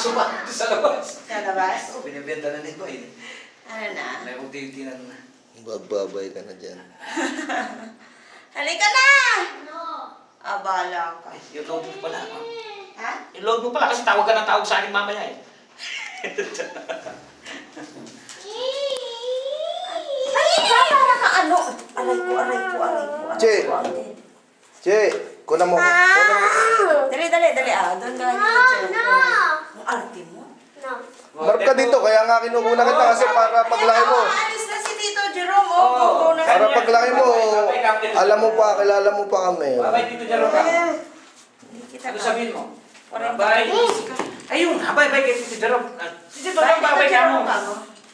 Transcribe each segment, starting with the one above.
aso pa sa labas. Sa labas? Oh, binibenta na nito eh. Ano na? May magtitinan na. Bababay ka na dyan. Halika na! No. Abala ka. Ay, yung load mo pala. Ha? Yung load mo pala kasi tawag ka ng tawag sa akin mamaya eh. Ay, para ka ano? Aray ko. Che! Che! Kunan mo. Dali. Doon ka. No. Ang arte mo. Marka dito, kaya nga kinukuna kita kasi para paglaki mo. Alis na si Tito Jerome. Oo. Para paglaki mo, alam mo pa, kilala mo pa kami. Babay dito dyan ka. Hindi kita Ano sabihin mo? Babay. Ayun, babay kay Tito Jerome. Tito Jerome, babay ka mo.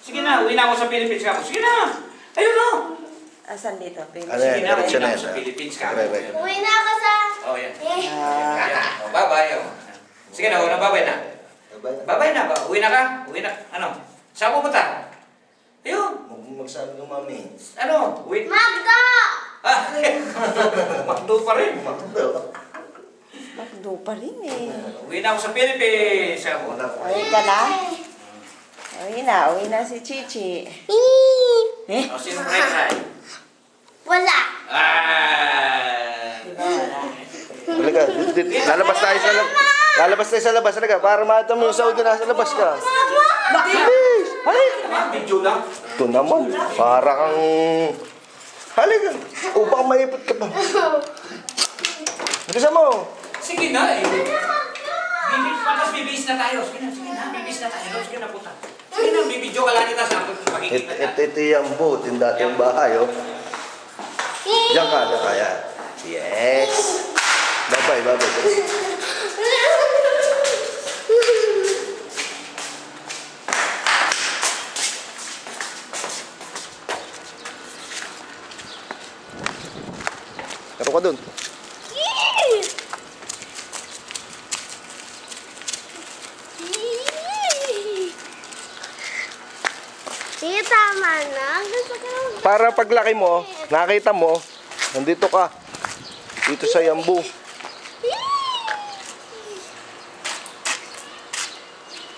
Sige na, uwi na ako sa Philippines ka mo. Sige na. Ayun o. Asan dito? Ano yan? Sige na, Diretso uwi na na yan. ako sa Philippines ka. Okay. Uwi na ako sa... Oh, yan. Oh, bye-bye. Oh. Sige na, babay na. Babay na ba? Uwi na ka? Uwi na. Ano? Saan pupunta? Ayun. Magsabi ng mami. Ano? Uwi. Magda! Ah, Makdo pa rin. Makdo pa rin eh. Uwi na ako sa Philippines. Ako. Uwi ka na? Uwi na si Chichi. Eh? O, sino friend? Wala. Ah. Diba wala? Halika, lalabas tayo sa labas. Lalabas tayo sa labas, halika, para makita mo yung Saudi na sa labas ka. Bilis! Halika! Video lang. Ito naman, para kang... Halika! O, baka maipot ka pa. Gusto mo? Sige na eh. Bibis na tayo. Sige na, bibis na tayo. Sige na, puta. Sige na, bibidyo ka lang kita sa makikita ka. Ito yung boat, yung dating bahay, oh. Diyan ka, yan. Yes! Bye-bye. Karo ka dun. Sige, tama na. Gusto ko lang. Para paglaki mo, nakita mo, nandito ka. Dito sa Yambu.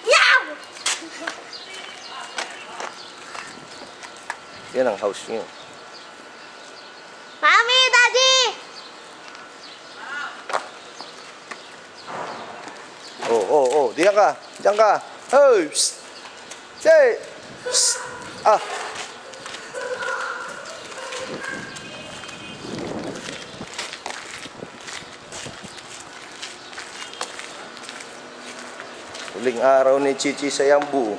Yaw! Yan ang house niyo. Mami, Daddy! Oh. Diyan ka. Hey! Psst! Hey! Psst! Ah! Huling araw ni Chichi sa Yambu.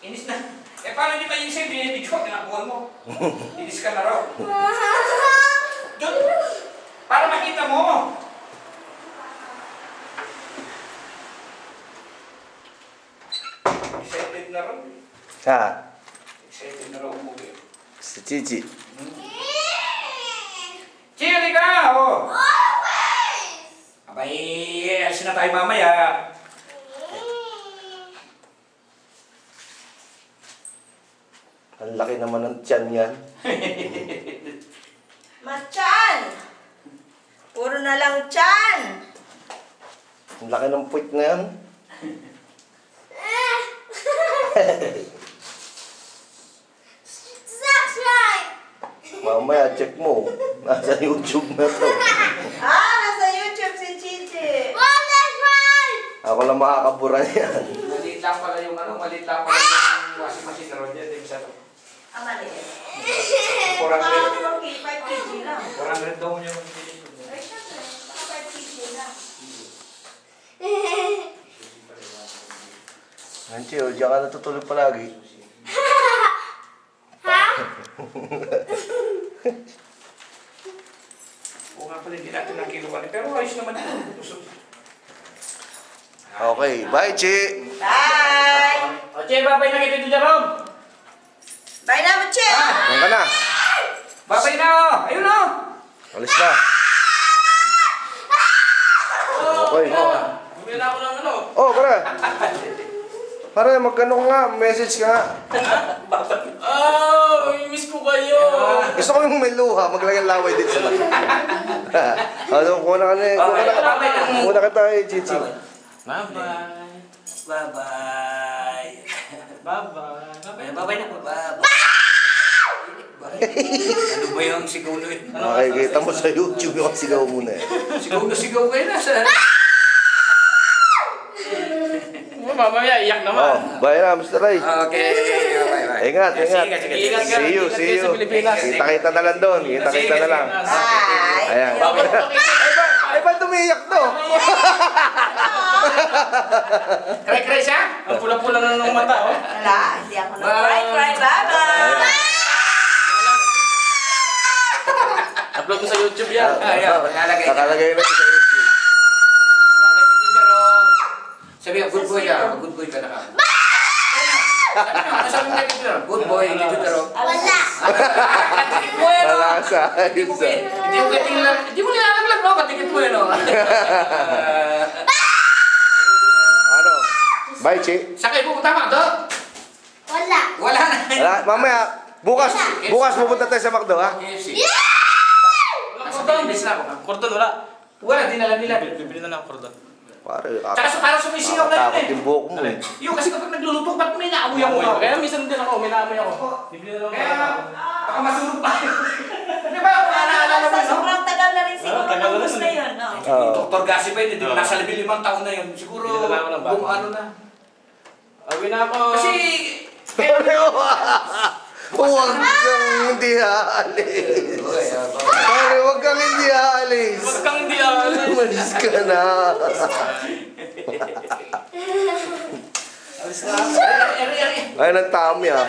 Inis na. Eh, paano di ba yung sa'yo? Binibidyo ko, tinakuhan mo. Inis ka na raw. Diyan. Para makita mo. Excited na raw. Ha? Excited na raw umuwi. Si Chichi. Chili ka! Oh! Abay, alisin na tayo mamaya. Ang laki naman ng tiyan yan. Machan! Puro na lang chan! Ang laki ng puwit na yan. That's right! Mamaya, check mo. Nasa YouTube na to. Nasa YouTube si Chichi. Well, that's right! Ako lang makakabura yan. Maliit lang pala yung maliit lang pala yung washing machine na ron dyan. Maliit. 400. 5 kg lang. 400 daw niya yung pilis. Ay, syempre. 5 kg lang. Nanchi, oh, diyan ka natutulog palagi. Oo nga pala, hindi natin nakiluwan. Pero ayos naman ito. Okay, bye, Chi! Bye! O, Che, babay na kita dito, Jerome. Bye na, Machi! Diyan ka na. Babay na, oh. Ayun, oh. Alis na. Okay. Bumila ako ng ano. Oh, para. Para magkano ka nga, message ka nga. Oh, miss ko may luha, maglagay ng laway dito sa mata. Ano, kuna ka na eh. Kuna ka tayo, Chichi. Bye-bye. Bye-bye. Bye-bye. Bye-bye na po. Bye-bye. Ano ba yung sigaw na yun? Makikita mo sa YouTube yung sigaw mo na eh. Sigaw na sigaw kayo na sa... Mamaya, iyak Oh, naman. bye na, Mr. Ray. Okay. Bye-bye. Ingat, ingat. Sige. Ingat ka. See you, Ingat see kayo sa you. Pilipinas. Kita-kita na lang doon. Kita-kita na lang. Bye! Ayan. Ay, ba't tumiyak to? Cry-cry siya? Ang pula-pula na ng mata, oh. Wala, hindi ako nag-cry. Bye-bye! Upload ko sa YouTube yan. Ayan, nakalagay. Nakalagay na sa YouTube. Bye-bye, Tito Jerome. Sabi ka, good boy ka. Good boy ka na ka. Ano sabi mo kay Tito Jerome? Good boy, Tito Jerome. Wala. Katikit mo yan, Wala oh. sa ayos. Hindi mo nilalaglag, no? Katikit mo yan, oh. Ano? Bye, Chi. Saan kayo pupunta, Macdo? Wala. Wala na. Wala, mamaya. Bukas pupunta tayo sa McDo, ha? KFC. Walang Nasa cordon. Pilipinas na ako. Cordon, wala. Wala, dinala nila. Bibili na lang ang cordon. Pare, Tsaka parang sumisigaw na yun takot eh. yung buhok mo eh. Yung kasi kapag nagluluto, ba't may naamoy ako? Kaya minsan din ako, may naamoy ako. Bibili na lang Kaya, ako. baka masunog pa. Di ba? Naalala mo, no? Sobrang tagal na rin siguro tagal ng na bus rin. na yun, no? Oo. Dr. Gassi pa yun, hindi mo nasa 15 taon na yun. Siguro, Hindi na lang ako ng bago. kung ano na. Awin na ako. Kasi, Huwag kang hindi aalis. Pare, huwag kang hindi aalis. Huwag kang hindi alis. Umalis ka na. Ay, nang tami ah.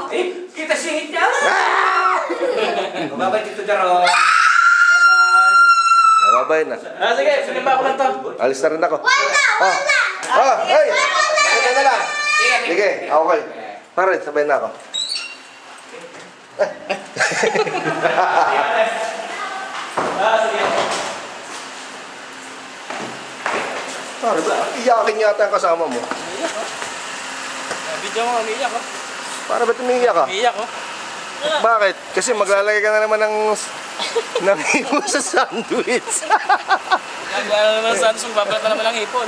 eh, kita singit niya. Babay dito, Jaro. Nababay na. Sige, sinimba ako lang to. Alis na rin ako. Hey! Ito na lang. Sige, okay. Pare, sabay na ako. Pare, iyakin yata ang kasama mo. Video mo, umiiyak ko. Para ba't umiiyak ka? Umiiyak ko. Bakit? Kasi maglalagay ka na naman ng hipon sa sandwich. Gagawin naman sa atin, babalat na naman ang hipon.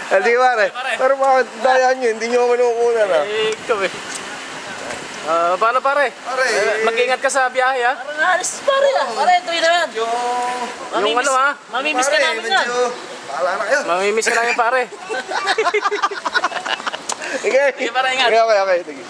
Hindi pare. Pero bakit dayaan nyo? Hindi nyo manukunan na. Ikaw eh. Paano pare? Pare, Mag-ingat ka sa biyahe ha. Parang alis pare ah. Pare, tuloy na yan. Yung ano ha? Mamimiss ka namin yan. Bahala na kayo. Mamimiss ka namin pare. Sige. Sige, pare, ingat. Okay. Sige.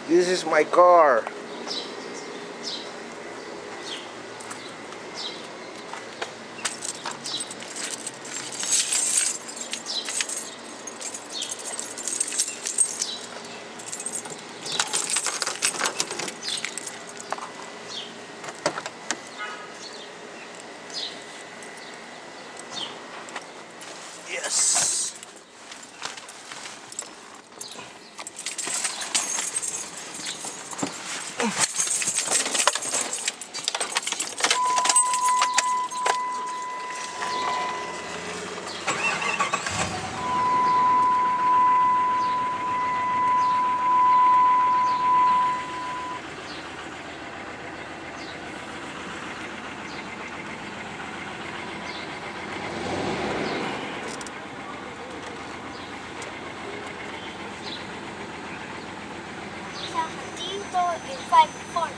This is my car. Yes. Sa dito in 5-4.